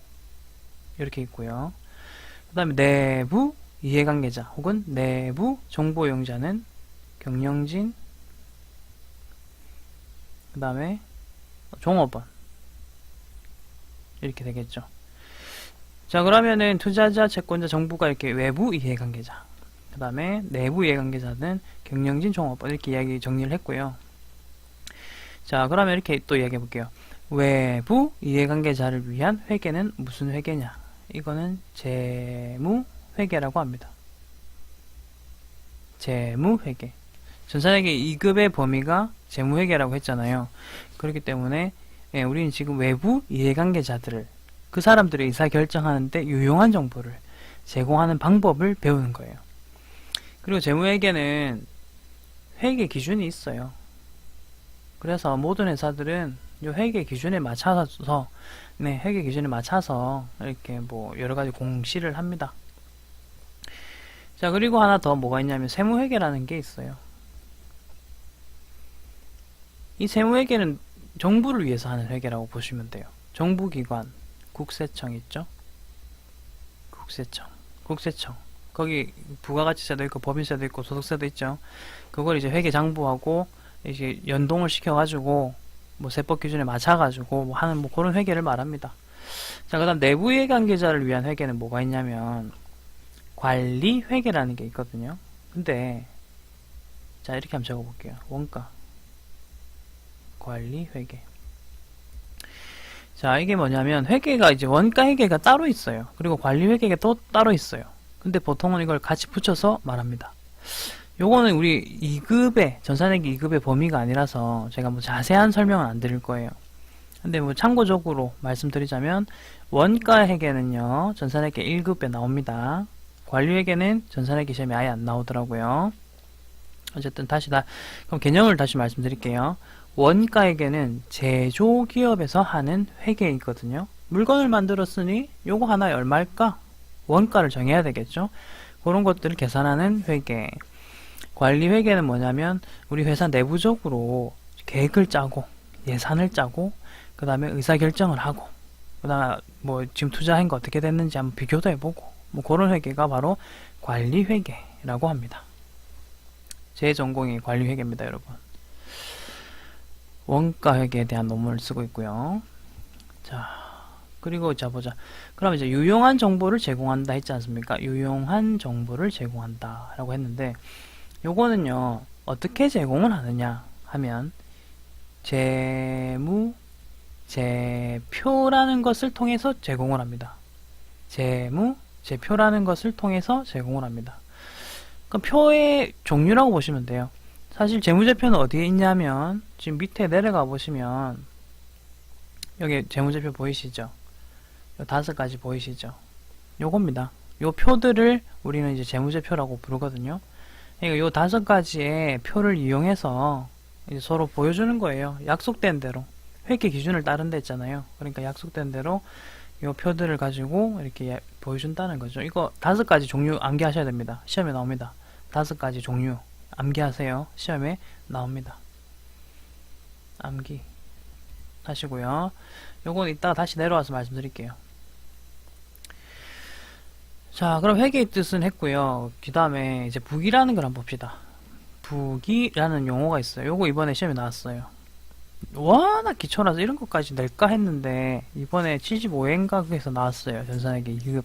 이렇게 있고요. 그 다음에 내부 이해관계자 혹은 내부 정보이용자는 경영진, 그 다음에 종업원, 이렇게 되겠죠. 자, 그러면은 투자자, 채권자, 정부가 이렇게 외부 이해관계자, 그 다음에 내부 이해관계자는 경영진, 종업원, 이렇게 이야기 정리를 했고요. 자, 그러면 이렇게 또 이야기해 볼게요. 외부 이해관계자를 위한 회계는 무슨 회계냐? 이거는 재무회계라고 합니다. 재무회계. 전산회계 2급의 범위가 재무회계라고 했잖아요. 그렇기 때문에 우리는 지금 외부 이해관계자들을, 그 사람들이 의사결정하는데 유용한 정보를 제공하는 방법을 배우는 거예요. 그리고 재무회계는 회계 기준이 있어요. 그래서 모든 회사들은 이 회계 기준에 맞춰서 회계 기준에 맞춰서 이렇게 뭐 여러 가지 공시를 합니다. 자, 그리고 하나 더 뭐가 있냐면 세무회계라는 게 있어요. 이 세무회계는 정부를 위해서 하는 회계라고 보시면 돼요. 정부기관, 국세청 있죠? 국세청. 거기 부가가치세도 있고 법인세도 있고 소득세도 있죠. 그걸 이제 회계 장부하고 이제 연동을 시켜가지고 뭐 세법 기준에 맞춰가지고 뭐 하는 뭐 그런 회계를 말합니다. 자, 그 다음 내부의 관계자를 위한 회계는 뭐가 있냐면 관리 회계라는 게 있거든요. 근데 자, 이렇게 한번 적어볼게요. 원가 관리 회계. 자, 이게 뭐냐면 회계가 이제 원가 회계가 따로 있어요. 그리고 관리 회계가 또 따로 있어요. 근데 보통은 이걸 같이 붙여서 말합니다. 요거는 우리 2급의 전산회계 2급의 범위가 아니라서 제가 뭐 자세한 설명은 안 드릴 거예요. 근데 뭐 참고적으로 말씀드리자면 원가 회계는요 전산회계 1급에 나옵니다. 관리 회계는 전산회계 시험에 아예 안 나오더라고요. 어쨌든 그럼 개념을 다시 말씀드릴게요. 원가 회계는 제조기업에서 하는 회계이거든요. 물건을 만들었으니 요거 하나에 얼마일까? 원가를 정해야 되겠죠. 그런 것들을 계산하는 회계. 관리 회계는 뭐냐면 우리 회사 내부적으로 계획을 짜고 예산을 짜고 그 다음에 의사결정을 하고 그 다음에 뭐 지금 투자한 거 어떻게 됐는지 한번 비교도 해보고 뭐 그런 회계가 바로 관리 회계라고 합니다. 제 전공이 관리 회계입니다, 여러분. 원가 회계에 대한 논문을 쓰고 있고요. 자, 그리고 자 보자. 그럼 이제 유용한 정보를 제공한다 했지 않습니까? 유용한 정보를 제공한다 라고 했는데 요거는요 어떻게 제공을 하느냐 하면 재무 제표라는 것을 통해서 제공을 합니다. 재무 제표라는 것을 통해서 제공을 합니다. 그럼 표의 종류라고 보시면 돼요. 사실 재무제표는 어디에 있냐면 지금 밑에 내려가 보시면 여기 재무제표 보이시죠? 요 5가지 보이시죠? 요겁니다. 요 표들을 우리는 이제 재무제표라고 부르거든요. 그러니까 요 5가지의 표를 이용해서 이제 서로 보여주는 거예요. 약속된 대로. 회계 기준을 따른다 했잖아요. 그러니까 약속된 대로 요 표들을 가지고 이렇게 보여준다는 거죠. 이거 5가지 종류 암기하셔야 됩니다. 시험에 나옵니다. 5가지 종류 암기하세요. 시험에 나옵니다. 암기 하시고요. 요건 이따가 다시 내려와서 말씀드릴게요. 자, 그럼 회계의 뜻은 했고요. 그 다음에 이제 부기라는 걸 한번 봅시다. 부기라는 용어가 있어요. 요거 이번에 시험에 나왔어요. 워낙 기초라서 이런 것까지 낼까 했는데 이번에 75회인가 그에서 나왔어요. 전산회계 2급.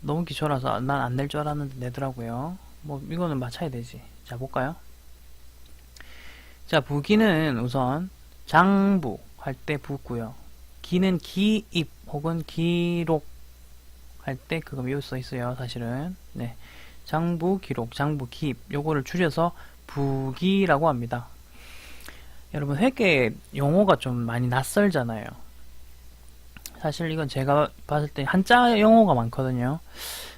너무 기초라서 난 안 낼 줄 알았는데 내더라고요. 뭐 이거는 맞춰야 되지. 자, 볼까요? 자, 부기는 우선 장부 할 때 부고요. 기는 기입 혹은 기록 할 때 그거 여기 써 있어요. 사실은 네, 장부 기록, 장부 기입 요거를 줄여서 부기라고 합니다. 여러분 회계 용어가 좀 많이 낯설잖아요. 사실 이건 제가 봤을 때 한자 용어가 많거든요.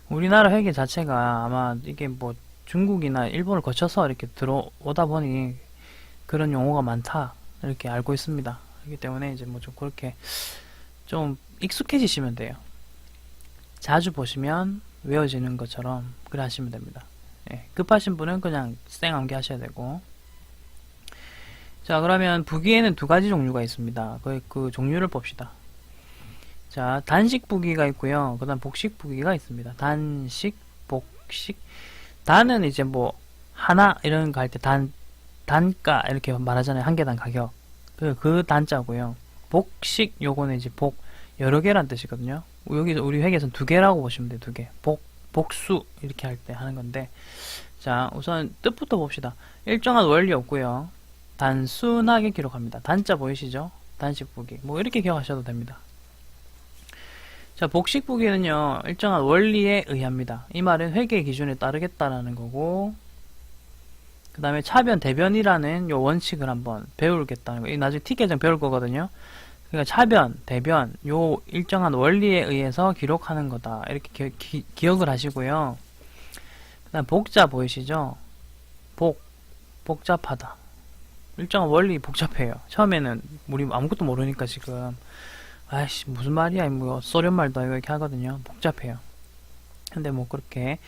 우리나라 회계 자체가 아마 이게 뭐 중국이나 일본을 거쳐서 이렇게 들어오다 보니 그런 용어가 많다 이렇게 알고 있습니다. 그렇기 때문에 이제 뭐 좀 그렇게 좀 익숙해지시면 돼요. 자주 보시면 외워지는 것처럼 그래 하시면 됩니다. 예, 급하신 분은 그냥 쌩 암기 하셔야 되고. 자, 그러면 부기에는 2가지 종류가 있습니다. 그 종류를 봅시다. 자, 단식 부기가 있고요. 그 다음 복식 부기가 있습니다. 단식, 복식. 단은 이제 뭐 하나 이런 거 할 때 단가 이렇게 말하잖아요. 한 개당 가격. 그 단자고요. 복식 요거는 이제 여러 개란 뜻이거든요. 여기서 우리 회계에서는 2개라고 보시면 돼요. 2개. 복수 이렇게 할 때 하는 건데. 자, 우선 뜻부터 봅시다. 일정한 원리 없고요. 단순하게 기록합니다. 단자 보이시죠? 단식 부기. 뭐 이렇게 기억하셔도 됩니다. 자, 복식 부기는요. 일정한 원리에 의합니다. 이 말은 회계 기준에 따르겠다라는 거고, 그 다음에 차변, 대변이라는 요 원칙을 한번 배우겠다는 거. 나중에 T계정 배울 거거든요. 그러니까 차변, 대변, 요 일정한 원리에 의해서 기록하는 거다. 이렇게 기억을 하시고요. 그 다음 복자 보이시죠? 복잡하다. 일정한 원리 복잡해요. 처음에는 우리 아무것도 모르니까 지금 아이씨 무슨 말이야 뭐 소련 말도 아니고 이렇게 하거든요. 복잡해요. 근데 뭐 그렇게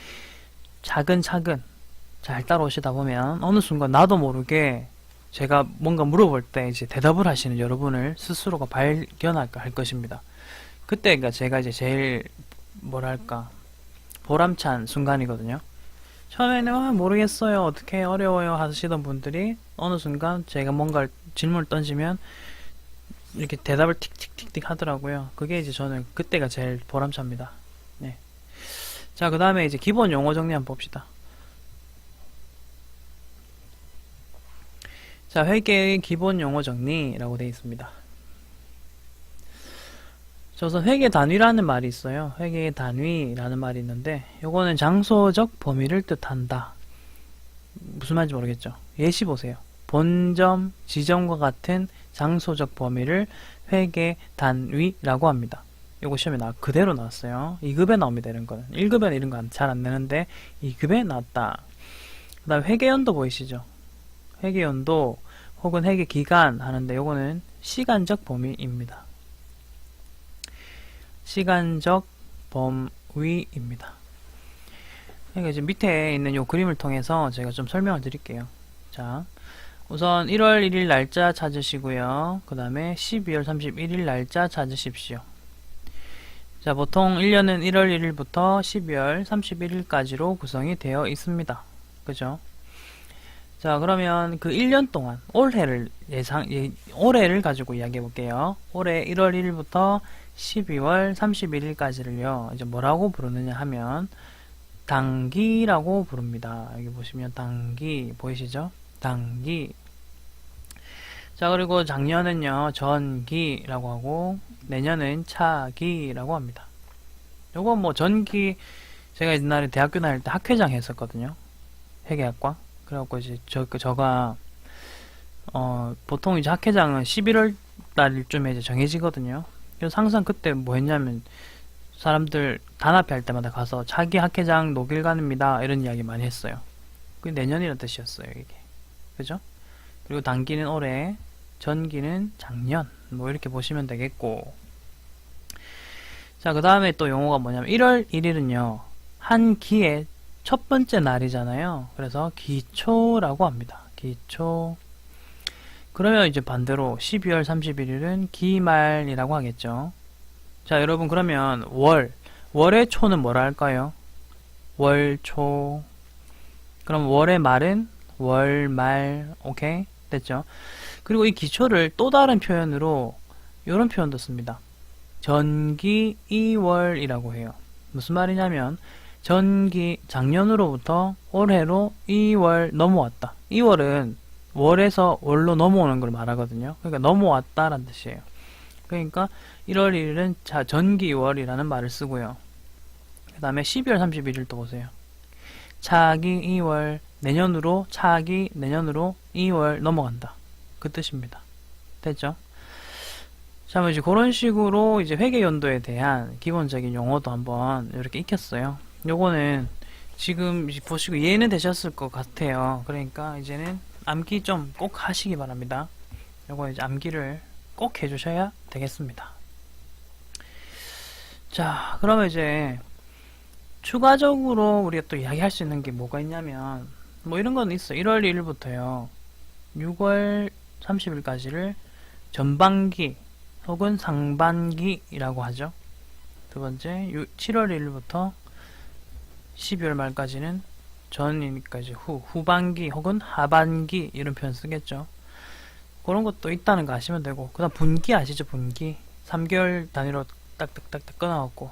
차근차근 잘 따라오시다 보면 어느 순간 나도 모르게 제가 뭔가 물어볼 때 이제 대답을 하시는 여러분을 스스로가 발견할 할 것입니다. 그때가 제가 이제 제일 뭐랄까 보람찬 순간이거든요. 처음에는 모르겠어요, 어떻게 어려워요 하시던 분들이 어느 순간 제가 뭔가 질문을 던지면 이렇게 대답을 틱틱틱틱 하더라고요. 그게 이제 저는 그때가 제일 보람찹니다. 네. 자, 그 다음에 이제 기본 용어 정리 한번 봅시다. 자, 회계의 기본 용어 정리라고 되어 있습니다. 우선 회계 단위라는 말이 있어요. 회계의 단위라는 말이 있는데 요거는 장소적 범위를 뜻한다. 무슨 말인지 모르겠죠. 예시 보세요. 본점, 지점과 같은 장소적 범위를 회계 단위라고 합니다. 요거 시험에 그대로 나왔어요. 2급에 나옵니다. 이런 거는. 1급에는 이런 거 잘 안 내는데 2급에 나왔다. 그 다음에 회계연도 보이시죠? 회계연도 혹은 회계기간 하는데 요거는 시간적 범위입니다. 시간적 범위입니다. 그러니까 이제 밑에 있는 요 그림을 통해서 제가 좀 설명을 드릴게요. 자, 우선 1월 1일 날짜 찾으시고요. 그 다음에 12월 31일 날짜 찾으십시오. 자, 보통 1년은 1월 1일부터 12월 31일까지로 구성이 되어 있습니다. 그죠? 자, 그러면 그 1년 동안 올해를 올해를 가지고 이야기해 볼게요. 올해 1월 1일부터 12월 31일까지를요, 이제 뭐라고 부르느냐 하면, 당기라고 부릅니다. 여기 보시면 당기, 보이시죠? 당기. 자, 그리고 작년은요, 전기라고 하고, 내년은 차기라고 합니다. 요거 뭐 전기, 제가 옛날에 대학교 다닐 때 학회장 했었거든요. 회계학과. 그래갖고 이제 저가, 보통 이제 학회장은 11월 달쯤에 이제 정해지거든요. 그래서 항상 그때 뭐 했냐면 사람들 단합회 할 때마다 가서 차기 학회장 녹일간입니다 이런 이야기 많이 했어요. 그게 내년이라는 뜻이었어요. 이게 그죠? 그리고 단기는 올해, 전기는 작년, 뭐 이렇게 보시면 되겠고. 자, 그 다음에 또 용어가 뭐냐면 1월 1일은요 한 기의 첫 번째 날이잖아요. 그래서 기초라고 합니다. 기초. 그러면 이제 반대로 12월 31일은 기말이라고 하겠죠. 자, 여러분 그러면 월의 초는 뭐라 할까요? 월초. 그럼 월의 말은 월말. 오케이? 됐죠? 그리고 이 기초를 또 다른 표현으로 이런 표현도 씁니다. 전기 2월이라고 해요. 무슨 말이냐면 작년으로부터 올해로 2월 넘어왔다. 2월은 월에서 월로 넘어오는 걸 말하거든요. 그러니까 넘어왔다라는 뜻이에요. 그러니까 1월 1일은 전기 2월이라는 말을 쓰고요. 그 다음에 12월 31일 또 보세요. 차기 2월, 내년으로 2월 넘어간다. 그 뜻입니다. 됐죠? 자, 이제 그런 식으로 이제 회계연도에 대한 기본적인 용어도 한번 이렇게 익혔어요. 요거는 지금 보시고 이해는 되셨을 것 같아요. 그러니까 이제는 암기 좀 꼭 하시기 바랍니다. 요거 이제 암기를 꼭 해주셔야 되겠습니다. 자, 그러면 이제 추가적으로 우리가 또 이야기할 수 있는 게 뭐가 있냐면 뭐 이런 건 있어. 1월 1일부터요 6월 30일까지를 전반기 혹은 상반기라고 하죠. 두 번째 7월 1일부터 12월 말까지는 전이니까 이제 후반기 혹은 하반기 이런 표현 쓰겠죠. 그런 것도 있다는 거 아시면 되고, 그 다음 분기 아시죠? 분기 3개월 단위로 딱딱딱딱 끊어갖고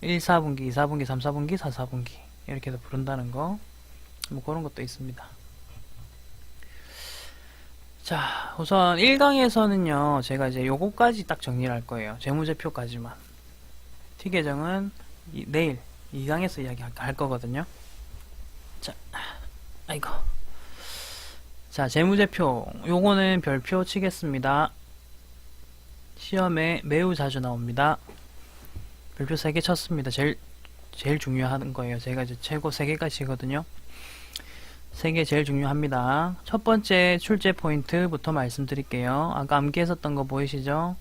1, 4분기, 2, 4분기, 3, 4분기, 4, 4분기 이렇게 해서 부른다는 거, 뭐 그런 것도 있습니다. 자, 우선 1강에서는요 제가 이제 요거까지 딱 정리를 할 거예요. 재무제표까지만. T 계정은 내일 2강에서 이야기할 거거든요. 자, 아이고. 자, 재무제표. 요거는 별표 치겠습니다. 시험에 매우 자주 나옵니다. 별표 3개 쳤습니다. 제일 중요한 거예요. 제가 이제 최고 3개까지 치거든요. 3개 제일 중요합니다. 첫 번째 출제 포인트부터 말씀드릴게요. 아까 암기했었던 거 보이시죠?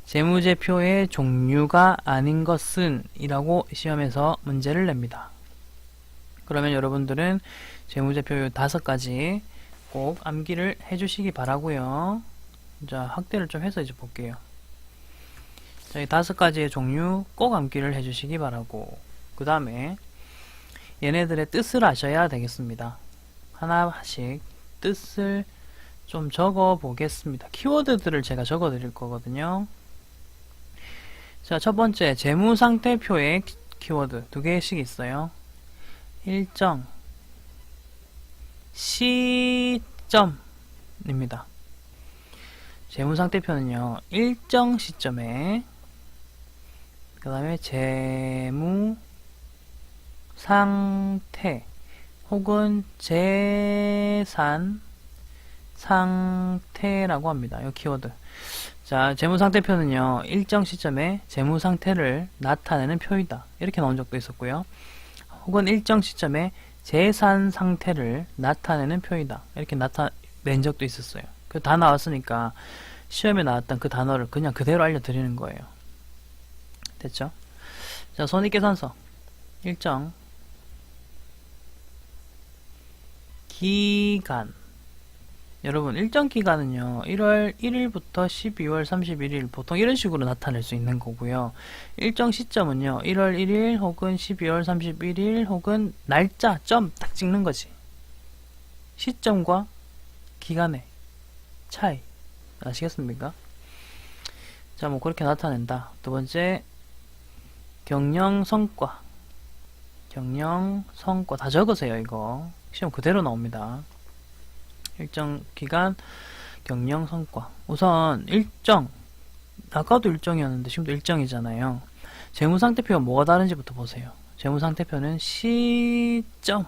재무제표의 종류가 아닌 것은 이라고 시험에서 문제를 냅니다. 그러면 여러분들은 재무제표 5가지 꼭 암기를 해주시기 바라고요. 자, 확대를 좀 해서 이제 볼게요. 자, 이 5가지의 종류 꼭 암기를 해주시기 바라고, 그 다음에 얘네들의 뜻을 아셔야 되겠습니다. 하나씩 뜻을 좀 적어 보겠습니다. 키워드들을 제가 적어 드릴 거거든요. 자, 첫 번째, 재무상태표의 키워드 두 개씩 있어요. 일정, 시점입니다. 재무상태표는요, 일정 시점에, 그 다음에 재무상태, 혹은 재산 상태라고 합니다. 이 키워드. 자, 재무상태표는요, 일정 시점에 재무상태를 나타내는 표이다. 이렇게 나온 적도 있었고요. 혹은 일정 시점에 재산 상태를 나타내는 표이다. 이렇게 나타낸 적도 있었어요. 그 다 나왔으니까 시험에 나왔던 그 단어를 그냥 그대로 알려드리는 거예요. 됐죠? 자, 손익계산서. 일정 기간. 여러분, 일정 기간은요, 1월 1일부터 12월 31일, 보통 이런 식으로 나타낼 수 있는 거고요. 일정 시점은요, 1월 1일 혹은 12월 31일 혹은 날짜, 점 딱 찍는 거지. 시점과 기간의 차이. 아시겠습니까? 자, 뭐 그렇게 나타낸다. 두 번째, 경영성과. 경영성과 다 적으세요, 이거. 시험 그대로 나옵니다. 일정 기간, 경영 성과. 우선 일정, 아까도 일정이었는데 지금도 일정이잖아요. 재무상태표가 뭐가 다른지부터 보세요. 재무상태표는 시점,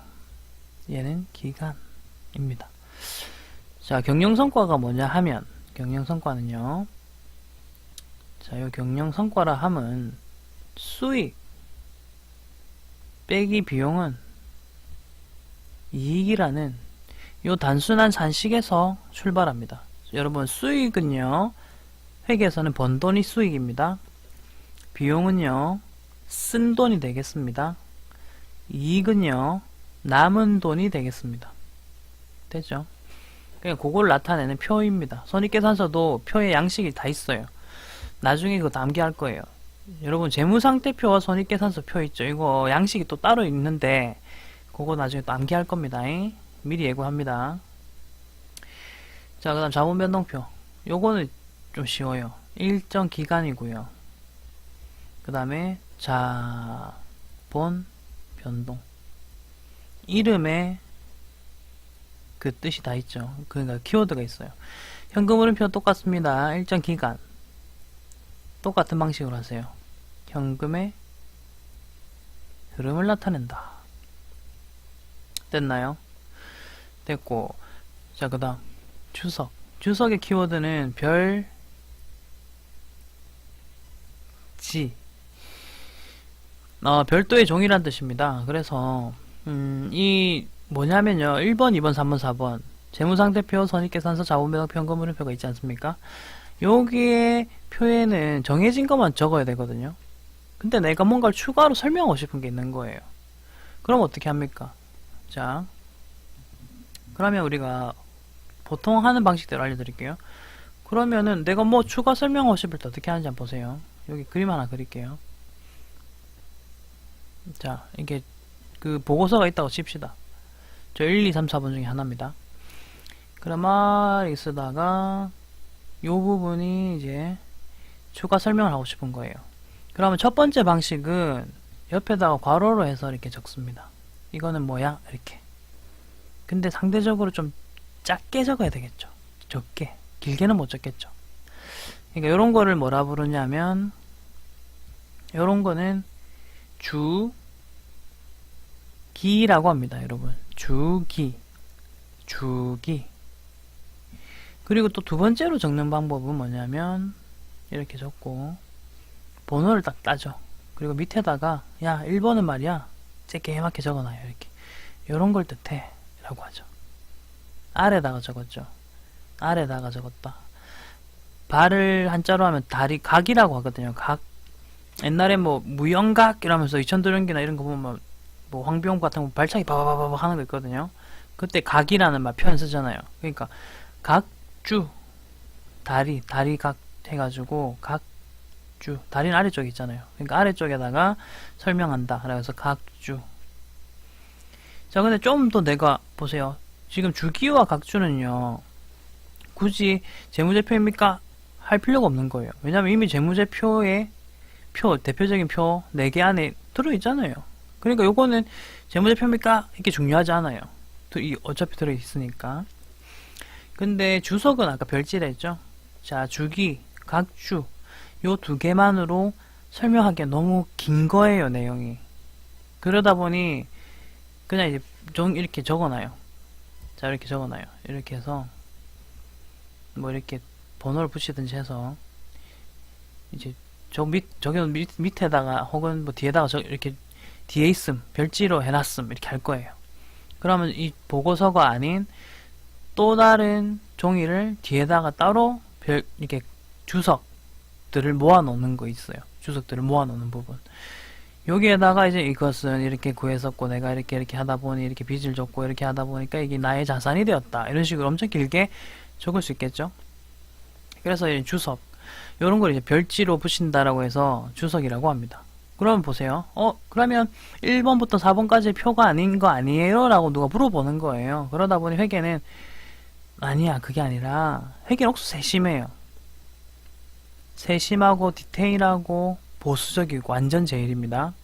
얘는 기간입니다. 자, 경영 성과가 뭐냐 하면, 경영 성과는요, 자, 요 경영 성과라 함은 수익 빼기 비용은 이익이라는 요 단순한 산식에서 출발합니다. 여러분, 수익은요, 회계에서는 번 돈이 수익입니다. 비용은요, 쓴 돈이 되겠습니다. 이익은요, 남은 돈이 되겠습니다. 됐죠? 그냥 그걸 나타내는 표입니다. 손익계산서도 표의 양식이 다 있어요. 나중에 그거 암기할 거예요. 여러분, 재무상태표와 손익계산서 표 있죠? 이거 양식이 또 따로 있는데 그거 나중에 또 암기할 겁니다. 미리 예고합니다. 자, 그 다음 자본변동표. 요거는 좀 쉬워요. 일정 기간이고요. 그 다음에 자본 변동. 이름에 그 뜻이 다 있죠. 그러니까 키워드가 있어요. 현금 흐름표 똑같습니다. 일정 기간. 똑같은 방식으로 하세요. 현금의 흐름을 나타낸다. 됐나요? 됐고, 자, 그 다음 주석. 주석의 키워드는 별, 지. 별도의 종이란 뜻입니다. 그래서 이 뭐냐면요, 1번, 2번, 3번, 4번 재무상태표, 손익계산서, 자본변동표, 현금 흐름표가 있지 않습니까? 여기에 표에는 정해진 것만 적어야 되거든요. 근데 내가 뭔가를 추가로 설명하고 싶은 게 있는 거예요. 그럼 어떻게 합니까? 자, 그러면 우리가 보통 하는 방식대로 알려드릴게요. 그러면은 내가 뭐 추가 설명하고 싶을 때 어떻게 하는지 한번 보세요. 여기 그림 하나 그릴게요. 자, 이게 그 보고서가 있다고 칩시다. 저 1, 2, 3, 4번 중에 하나입니다. 그러면 쓰다가 요 부분이 이제 추가 설명을 하고 싶은 거예요. 그러면 첫 번째 방식은 옆에다가 괄호로 해서 이렇게 적습니다. 이거는 뭐야? 이렇게. 근데 상대적으로 좀 작게 적어야 되겠죠. 적게. 길게는 못 적겠죠. 그러니까 요런 거를 뭐라 부르냐면, 요런 거는 주기라고 합니다, 여러분. 주기. 그리고 또 두 번째로 적는 방법은 뭐냐면, 이렇게 적고, 번호를 딱 따죠. 그리고 밑에다가, 야, 1번은 말이야. 쬐게맣게 적어놔요, 이렇게. 요런 걸 뜻해. 라고 하죠. 아래다가 적었죠. 아래다가 적었다. 발을 한자로 하면 다리 각이라고 하거든요. 각. 옛날에 뭐 무영각 이러면서 이천도련기나 이런 거 보면 뭐 황비용 같은 거 발차기 바바바바 하는 거 있거든요. 그때 각이라는 말 표현 쓰잖아요. 그러니까 각주 다리 각 해가지고 각주 다리는 아래쪽에 있잖아요. 그러니까 아래쪽에다가 설명한다. 그래서 각주. 자, 근데 좀 더 내가 보세요. 지금 주기와 각주는요, 굳이 재무제표입니까? 할 필요가 없는 거예요. 왜냐면 이미 재무제표에 대표적인 표 4개 안에 들어있잖아요. 그러니까 요거는 재무제표입니까? 이게 중요하지 않아요. 어차피 들어있으니까. 근데 주석은 아까 별지라 했죠? 자, 주기, 각주, 요 2개만으로 설명하기가 너무 긴 거예요, 내용이. 그러다 보니, 그냥 이제 이렇게 적어놔요. 자, 이렇게 적어놔요. 이렇게 해서, 뭐 이렇게 번호를 붙이든지 해서, 이제 저기 밑에다가, 혹은 뭐 뒤에다가 이렇게 뒤에 있음, 별지로 해놨음, 이렇게 할 거예요. 그러면 이 보고서가 아닌 또 다른 종이를 뒤에다가 따로 이렇게 주석들을 모아 놓는 거 있어요. 주석들을 모아 놓는 부분. 여기에다가 이제 이것은 이렇게 구했었고 내가 이렇게 하다 보니 이렇게 빚을 졌고 이렇게 하다 보니까 이게 나의 자산이 되었다. 이런 식으로 엄청 길게 적을 수 있겠죠. 그래서 이 주석 이런 걸 이제 별지로 붙인다라고 해서 주석이라고 합니다. 그러면 보세요. 그러면 1번부터 4번까지 표가 아닌 거 아니에요? 라고 누가 물어보는 거예요. 그러다 보니 회계는 아니야, 그게 아니라 회계는 옥수 세심해요. 세심하고 디테일하고 보수적이고 완전 제일입니다.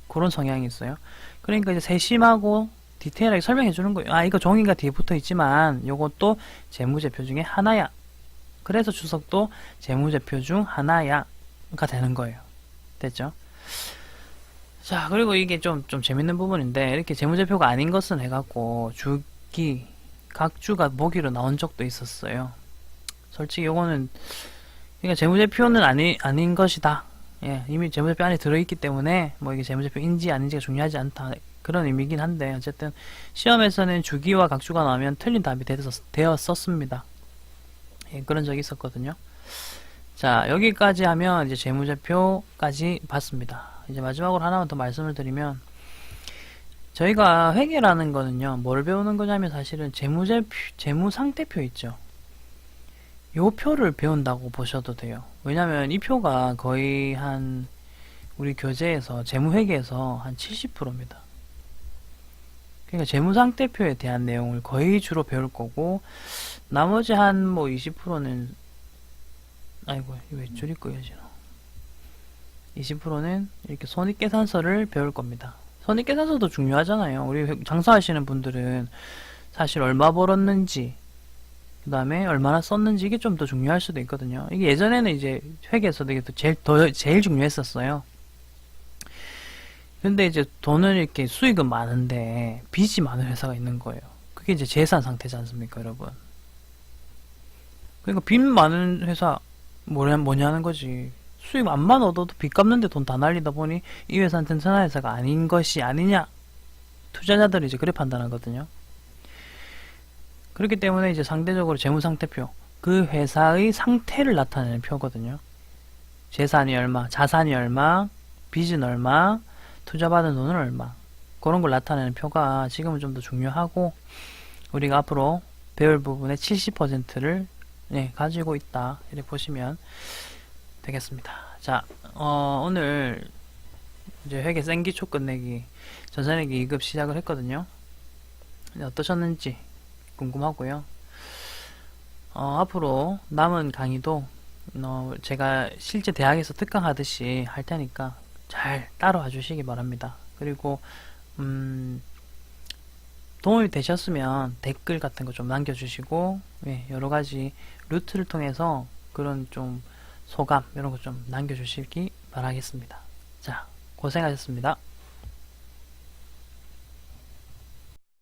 그런 성향이 있어요. 그러니까 이제 세심하고 디테일하게 설명해 주는 거예요. 아, 이거 종이가 뒤에 붙어 있지만 요것도 재무제표 중에 하나야. 그래서 주석도 재무제표 중 하나야가 되는 거예요. 됐죠? 자, 그리고 이게 좀 재밌는 부분인데, 이렇게 재무제표가 아닌 것은 해갖고, 주기, 각주가 모기로 나온 적도 있었어요. 솔직히 요거는, 그러니까 재무제표는 아닌 것이다. 예, 이미 재무제표 안에 들어있기 때문에, 뭐 이게 재무제표인지 아닌지가 중요하지 않다. 그런 의미긴 한데, 어쨌든, 시험에서는 주기와 각주가 나오면 틀린 답이 되었었습니다. 예, 그런 적이 있었거든요. 자, 여기까지 하면 이제 재무제표까지 봤습니다. 이제 마지막으로 하나만 더 말씀을 드리면, 저희가 회계라는 거는요, 뭘 배우는 거냐면 사실은 재무상태표 있죠. 요 표를 배운다고 보셔도 돼요. 왜냐면 이 표가 거의 우리 교재에서, 재무회계에서 한 70%입니다. 그러니까 재무상태표에 대한 내용을 거의 주로 배울 거고, 나머지 한 뭐 20%는 아이고, 왜 줄이 꺼야지? 20%는 이렇게 손익계산서를 배울 겁니다. 손익계산서도 중요하잖아요. 우리 장사하시는 분들은 사실 얼마 벌었는지, 그 다음에 얼마나 썼는지 이게 좀 더 중요할 수도 있거든요. 이게 예전에는 이제 회계에서도 이게 제일 중요했었어요. 근데 이제 돈은 이렇게 수익은 많은데 빚이 많은 회사가 있는 거예요. 그게 이제 재산 상태지 않습니까, 여러분? 그러니까 빚 많은 회사 뭐냐는 거지. 수익 안만 얻어도 빚 갚는데 돈 다 날리다 보니 이 회사는 튼튼한 회사가 아닌 것이 아니냐. 투자자들이 이제 그래 판단하거든요. 그렇기 때문에 이제 상대적으로 재무상태표, 그 회사의 상태를 나타내는 표거든요. 재산이 얼마, 자산이 얼마, 빚은 얼마, 투자받은 돈은 얼마. 그런 걸 나타내는 표가 지금은 좀 더 중요하고, 우리가 앞으로 배울 부분의 70%를 가지고 있다. 이렇게 보시면 되겠습니다. 자, 오늘 이제 회계 생기초 끝내기, 전산회계 2급 시작을 했거든요. 어떠셨는지 궁금하고요. 앞으로 남은 강의도 제가 실제 대학에서 특강하듯이 할 테니까 잘 따라와 주시기 바랍니다. 그리고 도움이 되셨으면 댓글 같은 거 좀 남겨주시고, 여러 가지 루트를 통해서 그런 좀 소감 이런 거 좀 남겨주시기 바라겠습니다. 자, 고생하셨습니다.